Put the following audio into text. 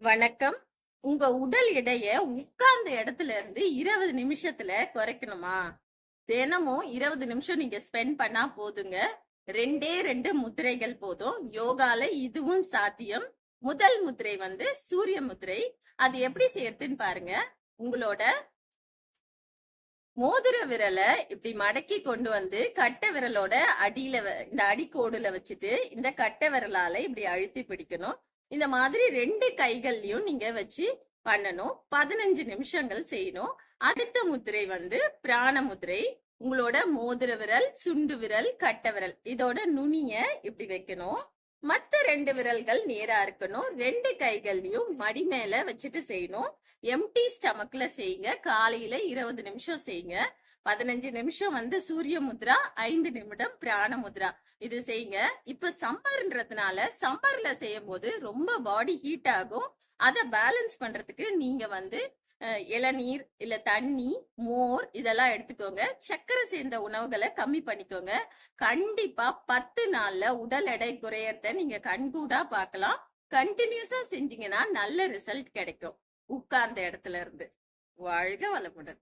வணக்கம். உங்க உடல் எடைய உட்கார்ந்த இடத்துல இருந்து 20 நிமிஷத்துல குறைக்கணுமா? தினமும் 20 நிமிஷம் நீங்க ஸ்பெண்ட் பண்ணா போதுங்க. 2 முத்திரைகள் போதும். யோகால இதுவும் சாத்தியம். முதல் முத்திரை வந்து சூரிய முத்திரை. அது எப்படி செய்யறதுன்னு பாருங்க. உங்களோட மோதிர விரலை இப்படி மடக்கி கொண்டு வந்து கட்டை விரலோட அடியில இந்த அடிக்கோடுல வச்சுட்டு இந்த கட்டை விரலால இப்படி அழுத்தி பிடிக்கணும். இந்த மாதிரி 2 கைகள்லயும் நீங்க வச்சு பண்ணணும். 15 நிமிஷங்கள் செய்யணும். அடுத்த முத்திரை வந்து பிராண முத்திரை. உங்களோட மோதிர விரல், சுண்டு விரல், கட்டை விரல் இதோட நுனிய இப்படி வைக்கணும். மத்த 2 விரல்கள் நேரா இருக்கணும். 2 கைகள்லயும் மடி மேல வச்சுட்டு செய்யணும். எம்டி ஸ்டமக்ல செய்யுங்க. காலையில 20 நிமிஷம் செய்யுங்க. 15 நிமிஷம் வந்து சூரிய முத்ரா, 5 நிமிடம் பிராண முத்ரா. இது செய்யுங்க. இப்ப சம்மர்ன்றதுனால சம்மர்ல செய்யும் போது ரொம்ப பாடி ஹீட் ஆகும். அதை பேலன்ஸ் பண்றதுக்கு நீங்க வந்து இளநீர் இல்ல தண்ணி, மோர் இதெல்லாம் எடுத்துக்கோங்க. சர்க்கரை சேர்ந்த உணவுகளை கம்மி பண்ணிக்கோங்க. கண்டிப்பா 10 நாள்ல உடல் எடை குறையறத நீங்க கண்கூடா பார்க்கலாம். கண்டினியூஸா செஞ்சீங்கன்னா நல்ல ரிசல்ட் கிடைக்கும். உட்கார்ந்த இடத்துல இருந்து. வாழ்க வளமுடன்.